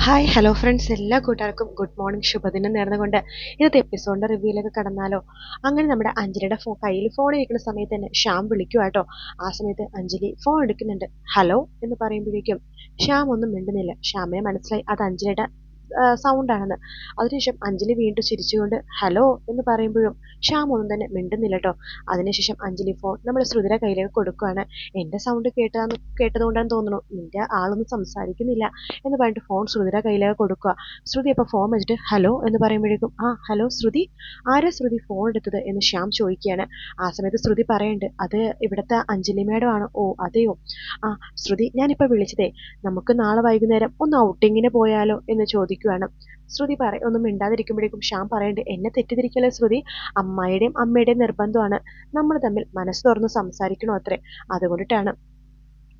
Hi hello friends, എല്ലാ കൂട്ടുകാർക്കും good morning, ശുഭദിനം നേർന്നുകൊണ്ട് ഇന്നത്തെ എപ്പിസോഡിന്റെ റിവ്യൂയിലേക്ക് കടന്നാലോ. അങ്ങനെ നമ്മുടെ അഞ്ജലിയുടെ കയ്യിൽ ഫോൺ ഇരിക്കുന്ന സമയത്ത് തന്നെ ശ്യാം വിളിക്കുക കേട്ടോ. ആ സമയത്ത് അഞ്ജലി ഫോൺ എടുക്കുന്നുണ്ട്. ഹലോ എന്ന് പറയുമ്പോഴേക്കും ശ്യാം ഒന്നും മിണ്ടുന്നില്ല. ശ്യാമിനെ മനസ്സിലായി അത് അഞ്ജലിയുടെ സൗണ്ട് ആണെന്ന്. അതിനുശേഷം അഞ്ജലി വീണ്ടും ചിരിച്ചുകൊണ്ട് ഹലോ എന്ന് പറയുമ്പോഴും ശ്യാം ഒന്നും തന്നെ മിണ്ടുന്നില്ല കേട്ടോ. അതിനുശേഷം അഞ്ജലി ഫോൺ നമ്മുടെ ശ്രുതിയുടെ കയ്യിലേക്ക് കൊടുക്കുകയാണ്. എന്റെ സൗണ്ട് കേട്ടതുകൊണ്ടാന്ന് തോന്നുന്നു നിന്റെ ആളൊന്നും സംസാരിക്കുന്നില്ല എന്ന് പറഞ്ഞിട്ട് ഫോൺ ശ്രുതിയുടെ കയ്യിലേക്ക് കൊടുക്കുക. ശ്രുതി അപ്പോൾ ഫോൺ വെച്ചിട്ട് ഹലോ എന്ന് പറയുമ്പോഴേക്കും ഹലോ ശ്രുതി, ആരാ ശ്രുതി ഫോൺ എടുത്തത് എന്ന് ശ്യാം ചോദിക്കുകയാണ്. ആ സമയത്ത് ശ്രുതി പറയുന്നുണ്ട് അത് ഇവിടുത്തെ അഞ്ജലി മേഡം ആണ്. ഓ അതെയോ, ശ്രുതി ഞാനിപ്പോൾ വിളിച്ചതേ നമുക്ക് നാളെ വൈകുന്നേരം ഒന്ന് ഔട്ടിങ്ങിന് പോയാലോ എന്ന് ചോദിക്കുകയാണ്. ശ്രുതി ഒന്നും മിണ്ടാതിരിക്കുമ്പോഴേക്കും ശ്യാം പറയുന്നുണ്ട് എന്നെ തെറ്റിദ്ധരിക്കല്ലേ ശ്രുതി, അമ്മായിയുടെയും അമ്മയുടെയും നിർബന്ധമാണ്, നമ്മൾ തമ്മിൽ മനസ്സ് തുറന്ന് സംസാരിക്കണോ അത്രേ, അതുകൊണ്ടിട്ടാണ്.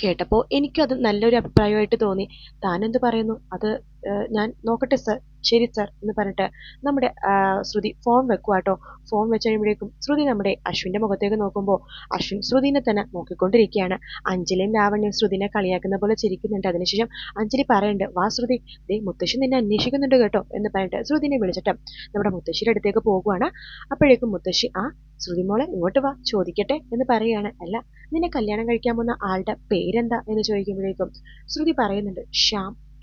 കേട്ടപ്പോൾ എനിക്കത് നല്ലൊരു അഭിപ്രായമായിട്ട് തോന്നി. താൻ എന്ത് പറയുന്നു അത് ഞാൻ നോക്കട്ടെ സർ. ശരി സർ എന്ന് പറഞ്ഞിട്ട് നമ്മുടെ ശ്രുതി ഫോൺ വെക്കുക കേട്ടോ. ഫോൺ വെച്ച് കഴിയുമ്പോഴേക്കും ശ്രുതി നമ്മുടെ അശ്വിൻ്റെ മുഖത്തേക്ക് നോക്കുമ്പോൾ അശ്വിൻ ശ്രുതിനെ തന്നെ നോക്കിക്കൊണ്ടിരിക്കുകയാണ്. അഞ്ജലിയും ലാവണ്യം ശ്രുതിനെ കളിയാക്കുന്ന പോലെ ചിരിക്കുന്നുണ്ട്. അതിനുശേഷം അഞ്ജലി പറയുന്നുണ്ട് വാ ശ്രുതി, ദേ മുത്തശ്ശി നിന്നെ അന്വേഷിക്കുന്നുണ്ട് കേട്ടോ എന്ന് പറഞ്ഞിട്ട് ശ്രുതിനെ വിളിച്ചിട്ട് നമ്മുടെ മുത്തശ്ശിയുടെ അടുത്തേക്ക് പോകുവാണ്. അപ്പോഴേക്കും മുത്തശ്ശി ശ്രുതി മോളെ ഇങ്ങോട്ട് വാ ചോദിക്കട്ടെ എന്ന് പറയുകയാണ്. അല്ല, നിന്നെ കല്യാണം കഴിക്കാൻ പോകുന്ന ആളുടെ പേരെന്താ എന്ന് ചോദിക്കുമ്പോഴേക്കും ശ്രുതി പറയുന്നുണ്ട്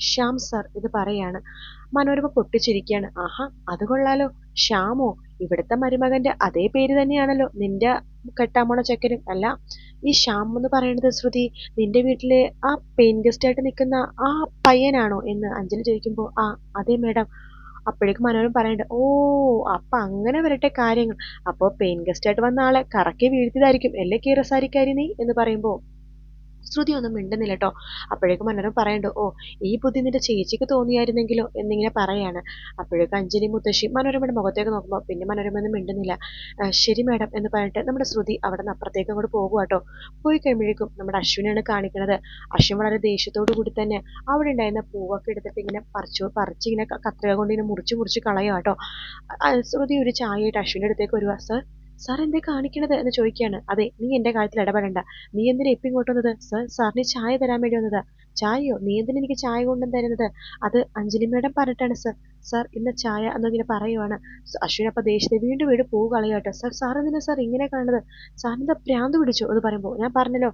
ശ്യാം സർ ഇത് പറയാണ്. മനോരമ പൊട്ടിച്ചിരിക്കുകയാണ്. അത് കൊള്ളാലോ, ശ്യാമോ, ഇവിടുത്തെ മരുമകന്റെ അതേ പേര് തന്നെയാണല്ലോ നിന്റെ കെട്ടാമോണ ചെക്കനും. അല്ല, ഈ ശ്യാം എന്ന് പറയുന്നത് ശ്രുതി നിന്റെ വീട്ടിലെ ആ പെയിൻ ഗസ്റ്റ് ആയിട്ട് നിൽക്കുന്ന ആ പയ്യനാണോ എന്ന് അഞ്ജലി ചോദിക്കുമ്പോൾ അതെ മേഡം. അപ്പോഴേക്കും മനോരമ പറയുന്നുണ്ട് ഓ അപ്പൊ അങ്ങനെ വരട്ടെ കാര്യങ്ങൾ, അപ്പോൾ പെയിൻ ഗസ്റ്റ് ആയിട്ട് വന്ന ആളെ കറക്കി വീഴ്ത്തിയതായിരിക്കും അല്ലേ കീറസാരിക്കാരി നീ എന്ന് പറയുമ്പോൾ ശ്രുതി ഒന്നും മിണ്ടുന്നില്ല കേട്ടോ. അപ്പോഴേക്കും മനോരമ പറയുന്നുണ്ട് ഓ ഈ ബുദ്ധി നിന്റെ ചേച്ചിക്ക് തോന്നിയായിരുന്നെങ്കിലോ എന്നിങ്ങനെ പറയാണ്. അപ്പോഴേക്കും അഞ്ജലി മുത്തശ്ശി മനോരമയുടെ മുഖത്തേക്ക് നോക്കുമ്പോൾ പിന്നെ മനോരമ ഒന്നും മിണ്ടുന്നില്ല. ശരി മാഡം എന്ന് പറഞ്ഞിട്ട് നമ്മുടെ ശ്രുതി അവിടെ നിന്ന് അപ്പുറത്തേക്ക് അങ്ങോട്ട് പോകുക കേട്ടോ. പോയി കഴിയുമ്പോഴേക്കും നമ്മുടെ അശ്വിനാണ് കാണിക്കുന്നത്. അശ്വിൻ വളരെ ദേഷ്യത്തോടു കൂടി തന്നെ അവിടെ ഉണ്ടായിരുന്ന പൂവൊക്കെ എടുത്തിട്ട് ഇങ്ങനെ പറിച്ചിങ്ങനെ കത്രിക കൊണ്ട് ഇങ്ങനെ മുറിച്ച് കളയുക കേട്ടോ. ശ്രുതി ഒരു ചായയായിട്ട് അശ്വിൻ്റെ അടുത്തേക്ക് വരുക. സാർ എന്തേ കാണിക്കണത് എന്ന് ചോദിക്കുകയാണ്. അതെ, നീ എന്റെ കാര്യത്തിൽ ഇടപെടണ്ട. നീ എന്തിനാ ഇപ്പം ഇങ്ങോട്ട് വന്നത്? സാറിന് ചായ തരാൻ വേണ്ടി വന്നതാ. ചായയോ? നീ എന്തിനാ എനിക്ക് ചായ കൊണ്ടും തരുന്നത്? അത് അഞ്ജലി മേഡം പറഞ്ഞിട്ടാണ് സാർ ഇന്ന് ചായ എന്നിങ്ങനെ പറയുവാണ്. അശ്വിൻ അപ്പൊ ദേഷ്യത്തെ വീണ്ടും പൂ കളയാട്ടോ. സാർ എന്തിനാ സാർ ഇങ്ങനെ കാണുന്നത്? സാറിനെന്താ ഭ്രാന്ത് പിടിച്ചു എന്ന് പറയുമ്പോൾ ഞാൻ പറഞ്ഞല്ലോ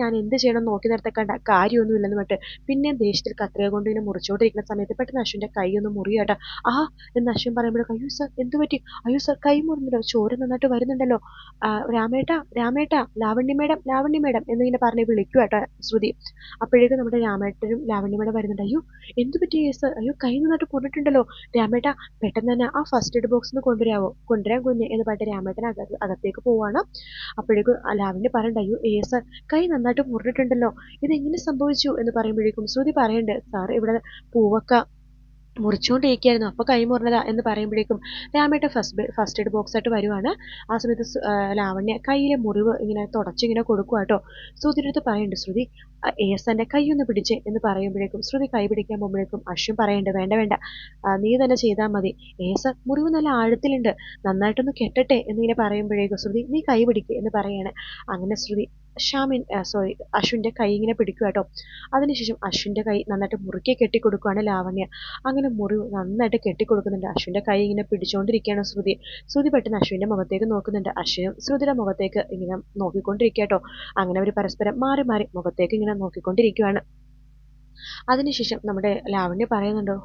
ഞാൻ എന്ത് ചെയ്യണം നോക്കി നിർത്തക്കണ്ട കാര്യമൊന്നും ഇല്ലെന്ന് പറഞ്ഞിട്ട് പിന്നെ ദേഷ്യത്തിൽ കത്രിക കൊണ്ട് ഇങ്ങനെ മുറിച്ചോണ്ടിരിക്കുന്ന സമയത്ത് പെട്ടെന്ന് അശ്വിന്റെ കൈ ഒന്ന് മുറിയാട്ടോ. എന്ന് അശ്വിൻ പറയുമ്പോഴേക്കും അയ്യോ സാർ എന്ത് പറ്റി? അയ്യോ സാർ കൈ മുറിഞ്ഞല്ലോ, ചോര നന്നായിട്ട് വരുന്നുണ്ടല്ലോ. രാമേട്ട ലാവണ്യ മേഡം എന്നിങ്ങനെ പറഞ്ഞ് വിളിക്കുക കേട്ടോ ശ്രുതി. അപ്പോഴേക്കും നമ്മുടെ രാമേട്ടനും ലാവണ്യ മേഡം വരുന്നുണ്ട്. അയ്യോ എന്ത് പറ്റി സാർ? അയ്യോ കൈ നന്നായിട്ട് പൊന്നിട്ടുണ്ടല്ലോ. രാമേട്ട പെട്ടെന്ന് തന്നെ ആ ഫസ്റ്റ് എയ്ഡ് ബോക്സ് ഒന്ന് കൊണ്ടുവരാൻ കുഞ്ഞ് എന്ന് പറഞ്ഞിട്ട് രാമേട്ടൻ അകത്തേക്ക് പോവാണ്. അപ്പോഴേക്കും ലാവണ്യ പറയണ്ട അയ്യോ സാർ കൈ നന്നായിട്ട് മുറിഞ്ഞിട്ടുണ്ടല്ലോ, ഇതെങ്ങനെ സംഭവിച്ചു എന്ന് പറയുമ്പോഴേക്കും ശ്രുതി പറയണ്ട് സാർ ഇവിടെ പൂവൊക്കെ മുറിച്ചുകൊണ്ടിരിക്കുകയായിരുന്നു അപ്പോൾ കൈ മുറിഞ്ഞതാ എന്ന് പറയുമ്പോഴേക്കും രാമേട്ട ഫസ്റ്റ് എയ്ഡ് ബോക്സ് ആയിട്ട് വരുവാണ്. ആ സമയത്ത് ലാവണ്യ കയ്യിലെ മുറിവ് ഇങ്ങനെ തുടച്ചിങ്ങനെ കൊടുക്കുക കേട്ടോ. ശ്രുതിയുടെ അടുത്ത് പറയുന്നുണ്ട് ശ്രുതി എന്റെ കൈ ഒന്ന് പിടിച്ചേ എന്ന് പറയുമ്പോഴേക്കും ശ്രുതി കൈ പിടിക്കാൻ പോകുമ്പോഴേക്കും അശ്വിൻ പറയുന്നുണ്ട് വേണ്ട നീ തന്നെ ചെയ്താൽ മതി. മുറിവ് നല്ല ആഴത്തിലുണ്ട്, നന്നായിട്ടൊന്ന് കെട്ടട്ടെ എന്നിങ്ങനെ പറയുമ്പോഴേക്കും ശ്രുതി നീ കൈ പിടിക്കുക എന്ന് പറയാണ്. അങ്ങനെ ശ്രുതി അശ്വിന്റെ കൈ ഇങ്ങനെ പിടിക്കുക കേട്ടോ. അതിനുശേഷം അശ്വിന്റെ കൈ നന്നായിട്ട് മുറുക്കി കെട്ടിക്കൊടുക്കുകയാണ് ലാവണ്യ. അങ്ങനെ മുറിവ് നന്നായിട്ട് കെട്ടിക്കൊടുക്കുന്നുണ്ട്. അശ്വിന്റെ കൈ ഇങ്ങനെ പിടിച്ചുകൊണ്ടിരിക്കുകയാണ് ശ്രുതി പെട്ടെന്ന് അശ്വിന്റെ മുഖത്തേക്ക് നോക്കുന്നുണ്ട്. അശ്വിനും ശ്രുതിയുടെ മുഖത്തേക്ക് ഇങ്ങനെ നോക്കിക്കൊണ്ടിരിക്കുക കേട്ടോ. അങ്ങനെ അവർ പരസ്പരം മാറി മാറി മുഖത്തേക്ക് ഇങ്ങനെ നോക്കിക്കൊണ്ടിരിക്കുകയാണ്. അതിനുശേഷം നമ്മുടെ ലാവണ്യ പറയുന്നുണ്ട്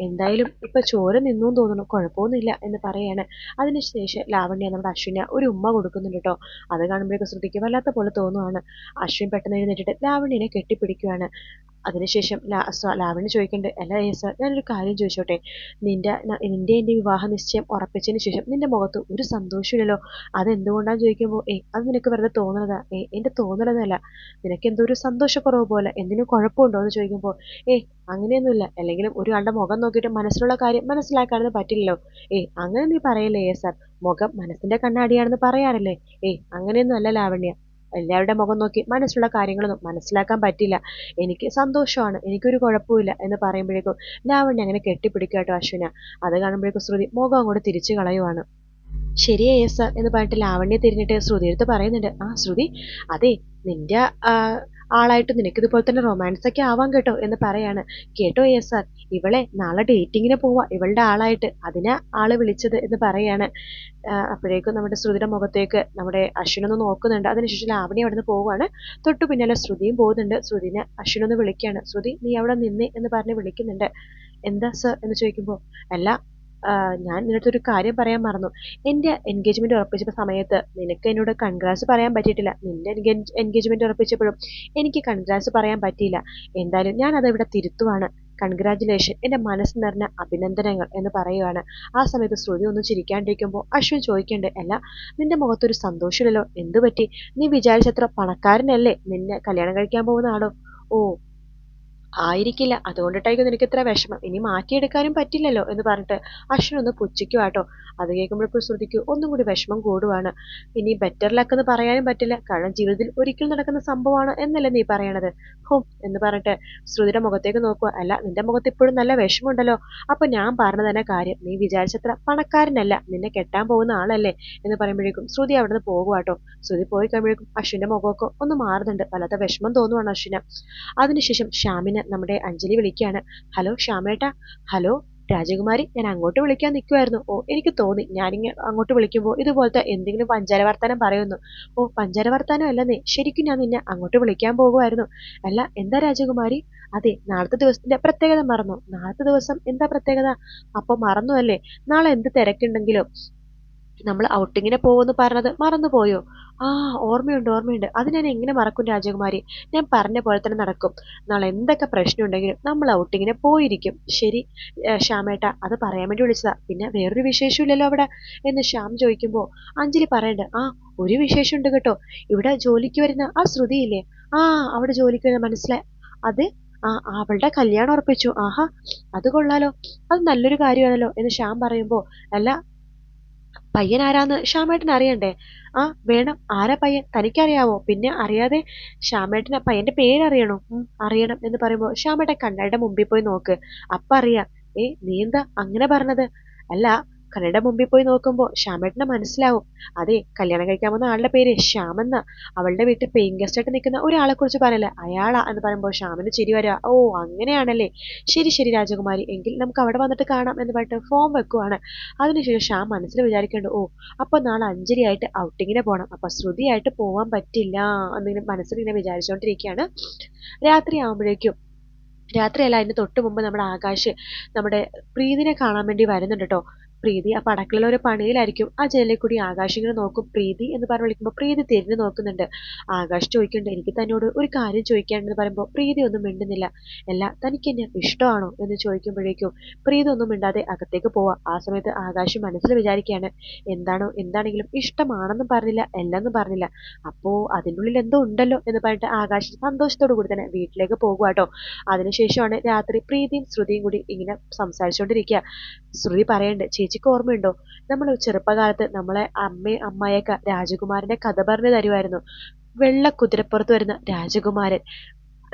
എന്തായാലും ഇപ്പൊ ചോര നിന്നു തോന്നുന്നു, കുഴപ്പമൊന്നുമില്ല എന്ന് പറയാണ്. അതിനുശേഷം ലാവണ്യ നമ്മുടെ അശ്വിന് ഒരു ഉമ്മ കൊടുക്കുന്നുണ്ട് കേട്ടോ. അത് കാണുമ്പോഴേക്കും ശ്രുതിക്ക് വല്ലാത്ത പോലെ തോന്നുവാണ്. അശ്വിൻ പെട്ടെന്ന് എഴുന്നേറ്റിട്ട് ലാവണ്യനെ കെട്ടിപ്പിടിക്കുകയാണ്. അതിനുശേഷം ലാവണ്യ ചോദിക്കുന്നുണ്ട് അല്ല സാർ ഞാനൊരു കാര്യം ചോദിച്ചോട്ടെ, നിന്റെ എൻ്റെ വിവാഹ നിശ്ചയം ഉറപ്പിച്ചതിന് ശേഷം നിന്റെ മുഖത്ത് ഒരു സന്തോഷമില്ലല്ലോ, അതെന്തുകൊണ്ടാന്ന് ചോദിക്കുമ്പോൾ അത് നിനക്ക് വെറുതെ തോന്നണതാ. എൻ്റെ തോന്നലൊന്നുമല്ല, നിനക്ക് എന്തോ ഒരു സന്തോഷക്കുറവ് പോലെ, എന്തിനും കുഴപ്പമുണ്ടോ എന്ന് ചോദിക്കുമ്പോൾ അങ്ങനെയൊന്നുമില്ല, അല്ലെങ്കിലും ഒരാളുടെ മുഖം നോക്കിയിട്ട് മനസ്സിലുള്ള കാര്യം മനസ്സിലാക്കാനൊന്നും പറ്റില്ലല്ലോ. അങ്ങനെ നീ പറയല്ലേ സാർ, മുഖം മനസ്സിന്റെ കണ്ണാടിയാണെന്ന് പറയാറില്ലേ. അങ്ങനെയൊന്നും അല്ല ലാവണ്യ, എല്ലാവരുടെ മുഖം നോക്കി മനസ്സിലുള്ള കാര്യങ്ങളൊന്നും മനസ്സിലാക്കാൻ പറ്റില്ല. എനിക്ക് സന്തോഷമാണ്, എനിക്കൊരു കുഴപ്പമില്ല എന്ന് പറയുമ്പോഴേക്കും ലാവണ്യ അങ്ങനെ കെട്ടിപ്പിടിക്കുക കേട്ടോ അശ്വിന. അത് കാണുമ്പോഴേക്കും ശ്രുതി മുഖം അങ്ങോട്ട് തിരിച്ചു കളയുവാണ്. ശരിയായ സാർ എന്ന് പറഞ്ഞിട്ട് ലാവണ്യ തിരിഞ്ഞിട്ട് ശ്രുതിയെടുത്ത് പറയുന്നുണ്ട് ശ്രുതി അതെ നിന്റെ ആളായിട്ട് നിനക്കിതുപോലെ തന്നെ റൊമാൻസ് ഒക്കെ ആവാൻ കേട്ടോ എന്ന് പറയാണ്. കേട്ടോ സാർ, ഇവളെ നാളെ ഡേറ്റിങ്ങിന് പോവാ ഇവളുടെ ആളായിട്ട്, അതിനാ ആള് വിളിച്ചത് എന്ന് പറയാണ്. അപ്പോഴേക്കും നമ്മുടെ ശ്രുതിയുടെ മുഖത്തേക്ക് നമ്മുടെ അശ്വിനൊന്ന് നോക്കുന്നുണ്ട്. അതിനുശേഷം ലാവണി അവിടെ നിന്ന് പോവുകയാണ്. തൊട്ടു പിന്നാലെ ശ്രുതിയും പോകുന്നുണ്ട്. ശ്രുതിനെ അശ്വിനൊന്ന് വിളിക്കുകയാണ്. ശ്രുതി, നീ അവിടെ നിന്നേ എന്ന് പറഞ്ഞ് വിളിക്കുന്നുണ്ട്. എന്താ സർ എന്ന് ചോദിക്കുമ്പോൾ, അല്ല, ഞാൻ നിനടുത്തൊരു കാര്യം പറയാൻ മറന്നു. എൻ്റെ എൻഗേജ്മെന്റ് ഉറപ്പിച്ച സമയത്ത് നിനക്ക് എന്നോട് കൺഗ്രാറ്റ്സ് പറയാൻ പറ്റിയിട്ടില്ല. നിന്റെ എൻഗേജ്മെന്റ് ഉറപ്പിച്ചപ്പോഴും എനിക്ക് കൺഗ്രാറ്റ്സ് പറയാൻ പറ്റിയില്ല. എന്തായാലും ഞാൻ അതിവിടെ തിരുത്തുവാണ്. കൺഗ്രാറ്റുലേഷൻ, എൻ്റെ മനസ്സ് നിറഞ്ഞ അഭിനന്ദനങ്ങൾ എന്ന് പറയുകയാണ്. ആ സമയത്ത് ശ്രുതി ഒന്നും ചിരിക്കാണ്ടിരിക്കുമ്പോൾ അശ്വിൻ ചോദിക്കണ്ടേ, അല്ല, നിന്റെ മുഖത്തൊരു സന്തോഷമില്ലല്ലോ, എന്തു പറ്റി? നീ വിചാരിച്ചത്ര പണക്കാരനല്ലേ നിന്നെ കല്യാണം കഴിക്കാൻ പോകുന്ന ആളോ? ഓ, ആയിരിക്കില്ല, അതുകൊണ്ടിട്ടായിരിക്കും നിനക്ക് ഇത്ര വിഷമം, ഇനി മാറ്റിയെടുക്കാനും പറ്റില്ലല്ലോ എന്ന് പറഞ്ഞിട്ട് അശ്വിൻ ഒന്ന് പുച്ഛിക്കുവാട്ടോ. അത് കേൾക്കുമ്പോഴപ്പോൾ ശ്രുതിക്ക് ഒന്നും കൂടി വിഷമം കൂടുവാണ്. ഇനി ബെറ്റർ ലക്ക് എന്ന് പറയാനും പറ്റില്ല, കാരണം ജീവിതത്തിൽ ഒരിക്കലും നടക്കുന്ന സംഭവമാണ് എന്നല്ലേ നീ പറയണത്. ഹോം എന്ന് പറഞ്ഞിട്ട് ശ്രുതിയുടെ മുഖത്തേക്ക് നോക്കുക. അല്ല, നിന്റെ മുഖത്ത് ഇപ്പോഴും നല്ല വിഷമമുണ്ടല്ലോ. അപ്പൊ ഞാൻ പറഞ്ഞ തന്നെ കാര്യം, നീ വിചാരിച്ചത്ര പണക്കാരനല്ല, നിന്നെ കെട്ടാൻ പോകുന്ന ആളല്ലേ എന്ന് പറയുമ്പോഴേക്കും ശ്രുതി അവിടെ നിന്ന് പോകുവാട്ടോ. ശ്രുതി പോയി കഴിയുമ്പോഴേക്കും അശ്വിന്റെ മുഖമൊക്കെ ഒന്ന് മാറുന്നുണ്ട്. വല്ലാത്ത വിഷമം തോന്നുവാണ് അശ്വിന്. അതിനുശേഷം ശ്യാമിനെ നമ്മുടെ അഞ്ജലി വിളിക്കുകയാണ്. ഹലോ ശ്യാമേട്ടാ. ഹലോ രാജകുമാരി, ഞാൻ അങ്ങോട്ട് വിളിക്കാൻ നിൽക്കുമായിരുന്നു. ഓ, എനിക്ക് തോന്നി ഞാനിങ്ങനെ അങ്ങോട്ട് വിളിക്കുമ്പോൾ ഇതുപോലത്തെ എന്തെങ്കിലും പഞ്ചാര വർത്താനം പറയുന്നു. ഓ, പഞ്ചാര വർത്താനം അല്ലെന്നേ, ശരിക്കും ഞാൻ നിന്നെ അങ്ങോട്ട് വിളിക്കാൻ പോകുമായിരുന്നു. അല്ല, എന്താ രാജകുമാരി? അതെ, നാളത്തെ ദിവസത്തിന്റെ പ്രത്യേകത മറന്നു. നാളത്തെ ദിവസം എന്താ പ്രത്യേകത? അപ്പൊ മറന്നു അല്ലേ? നാളെ എന്ത് തിരക്കുണ്ടെങ്കിലും നമ്മൾ ഔട്ടിങ്ങിന് പോകുമെന്ന് പറഞ്ഞത് മറന്നുപോയോ? ആ, ഓർമ്മയുണ്ട് ഓർമ്മയുണ്ട്, അത് ഞാൻ എങ്ങനെ മറക്കും രാജകുമാരി. ഞാൻ പറഞ്ഞ പോലെ തന്നെ നടക്കും. നാളെ എന്തൊക്കെ പ്രശ്നം ഉണ്ടെങ്കിലും നമ്മൾ ഔട്ടിങ്ങിന് പോയിരിക്കും. ശരി ശ്യാമേട്ട, അത് പറയാൻ വേണ്ടി വിളിച്ചതാ. പിന്നെ വേറൊരു വിശേഷമില്ലല്ലോ അവിടെ എന്ന് ശ്യാം ചോദിക്കുമ്പോൾ അഞ്ജലി പറയണ്ട്, ആ, ഒരു വിശേഷം ഉണ്ട് കേട്ടോ. ഇവിടെ ജോലിക്ക് വരുന്ന ആ ശ്രുതിയില്ലേ, ആ, അവിടെ ജോലിക്ക് വരുന്ന മനസ്സിലായി. അത് ആ, അവളുടെ കല്യാണം ഉറപ്പിച്ചു. ആഹാ, അത് കൊള്ളാലോ, അത് നല്ലൊരു കാര്യമാണല്ലോ എന്ന് ശ്യാം പറയുമ്പോൾ, അല്ല, പയ്യൻ ആരാന്ന് ശ്യാമേട്ടൻ അറിയണ്ടേ? ആ, വേണം. ആരാ പയ്യൻ? തനിക്കറിയാവോ? പിന്നെ അറിയാതെ ശ്യാമേട്ടന് പയ്യന്റെ പേരറിയണോ? അറിയണം എന്ന് പറയുമ്പോ ശ്യാമേട്ടൻ കണ്ണാടിയുടെ മുമ്പിൽ പോയി നോക്ക്, അപ്പ അറിയാം. നീ എന്താ അങ്ങനെ പറഞ്ഞത്? അല്ല, കണ്ണാടിയുടെ മുമ്പിൽ പോയി നോക്കുമ്പോ ശ്യാമേട്ടന് മനസ്സിലാവും. അതെ, കല്യാണം കഴിക്കാൻ വന്ന ആളുടെ പേര് ശ്യാമെന്ന. അവളുടെ വീട്ടിൽ പെയിൻ ഗസ്റ്റ് ആയിട്ട് നിൽക്കുന്ന ഒരാളെ കുറിച്ച് പറയല്ലേ, അയാളാ എന്ന് പറയുമ്പോ ശ്യാമിന് ചിരി വരിക. ഓ, അങ്ങനെയാണല്ലേ, ശരി ശരി രാജകുമാരി, എങ്കിൽ നമുക്ക് അവിടെ വന്നിട്ട് കാണാം എന്ന് പറഞ്ഞിട്ട് ഫോം വെക്കുവാണ്. അതിനുശേഷം ശ്യാം മനസ്സിൽ വിചാരിക്കേണ്ടു, ഓ, അപ്പൊ നാളെ അഞ്ജലിയായിട്ട് ഔട്ടിങ്ങിന് പോകണം, അപ്പൊ ശ്രുതിയായിട്ട് പോവാൻ പറ്റില്ല എന്നിങ്ങനെ മനസ്സിൽ ഇങ്ങനെ വിചാരിച്ചുകൊണ്ടിരിക്കുകയാണ്. രാത്രി ആവുമ്പോഴേക്കും, രാത്രിയല്ല, അതിന് തൊട്ട് മുമ്പ് നമ്മുടെ ആകാശ് നമ്മുടെ പ്രീതിനെ കാണാൻ വേണ്ടി വരുന്നുണ്ട് കേട്ടോ. പ്രീതി അപ്പൊ അടുക്കളയിൽ ഒരു പണിയിലായിരിക്കും. ആ ജനലിൽ കൂടി ആകാശ് ഇങ്ങനെ നോക്കും. പ്രീതി എന്ന് പറഞ്ഞ് വിളിക്കുമ്പോൾ പ്രീതി തിരിഞ്ഞു നോക്കുന്നുണ്ട്. ആകാശ് ചോദിക്കുന്നുണ്ട്, എനിക്ക് തന്നോട് ഒരു കാര്യം ചോദിക്കാനെന്ന് പറയുമ്പോൾ പ്രീതി ഒന്നും മിണ്ടുന്നില്ല. അല്ല, തനിക്ക് എന്നെ ഇഷ്ടമാണോ എന്ന് ചോദിക്കുമ്പോഴേക്കും പ്രീതി ഒന്നും മിണ്ടാതെ അകത്തേക്ക് പോവാ. ആ സമയത്ത് ആകാശ് മനസ്സിൽ വിചാരിക്കുകയാണ്, എന്താണെങ്കിലും ഇഷ്ടമാണെന്നും പറഞ്ഞില്ല, എല്ലെന്നും പറഞ്ഞില്ല, അപ്പോ അതിൻ്റെ ഉള്ളിൽ എന്തോ ഉണ്ടല്ലോ എന്ന് പറഞ്ഞിട്ട് ആകാശ് സന്തോഷത്തോടു കൂടി തന്നെ വീട്ടിലേക്ക് പോകുവാട്ടോ. അതിനുശേഷമാണ് രാത്രി പ്രീതിയും ശ്രുതിയും കൂടി ഇങ്ങനെ സംസാരിച്ചുകൊണ്ടിരിക്കുക. ശ്രുതി പറയണ്ട്, ചേച്ചിക്ക് ഓർമ്മയുണ്ടോ, നമ്മൾ ചെറുപ്പകാലത്ത് നമ്മളെ അമ്മയും അമ്മായിയൊക്കെ രാജകുമാരന്റെ കഥ പറഞ്ഞു തരുമായിരുന്നു. വെള്ള കുതിരപ്പുറത്ത് വരുന്ന രാജകുമാരൻ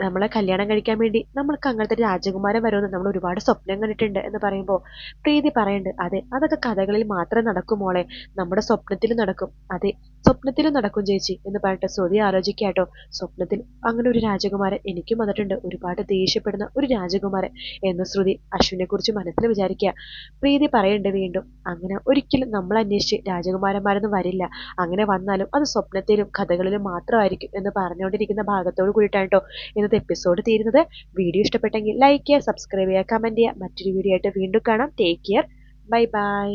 നമ്മളെ കല്യാണം കഴിക്കാൻ വേണ്ടി നമ്മൾക്ക് അങ്ങനത്തെ രാജകുമാരൻ വരുമെന്ന് നമ്മൾ ഒരുപാട് സ്വപ്നം കണ്ടിട്ടുണ്ട് എന്ന് പറയുമ്പോൾ പ്രീതി പറയുന്നുണ്ട്, അതെ, അതൊക്കെ കഥകളിൽ മാത്രമേ നടക്കൂ മോളെ, നമ്മുടെ സ്വപ്നത്തിലും നടക്കും. അതെ, സ്വപ്നത്തിലും നടക്കും ചേച്ചി എന്ന് പറഞ്ഞിട്ട് ശ്രുതി ആലോചിക്കാട്ടോ. സ്വപ്നത്തിൽ അങ്ങനെ ഒരു രാജകുമാരൻ എനിക്കും വന്നിട്ടുണ്ട്, ഒരുപാട് ദേഷ്യപ്പെടുന്ന ഒരു രാജകുമാരൻ എന്ന് ശ്രുതി അശ്വിനെ കുറിച്ച് മനസ്സിൽ വിചാരിക്കുക. പ്രീതി പറയുന്നുണ്ട് വീണ്ടും, അങ്ങനെ ഒരിക്കലും നമ്മൾ അന്വേഷിച്ച് രാജകുമാരന്മാരൊന്നും വരില്ല, അങ്ങനെ വന്നാലും അത് സ്വപ്നത്തിലും കഥകളിലും മാത്രമായിരിക്കും എന്ന് പറഞ്ഞുകൊണ്ടിരിക്കുന്ന ഭാഗത്തോട് കൂടിയിട്ടാണ് കേട്ടോ ഇന്നത്തെ എപ്പിസോഡ് തീരുന്നത്. വീഡിയോ ഇഷ്ടപ്പെട്ടെങ്കിൽ ലൈക്ക് ചെയ്യുക, സബ്സ്ക്രൈബ് ചെയ്യുക, കമന്റ് ചെയ്യുക. മറ്റൊരു വീഡിയോ ആയിട്ട് വീണ്ടും കാണാം. Take care, bye bye.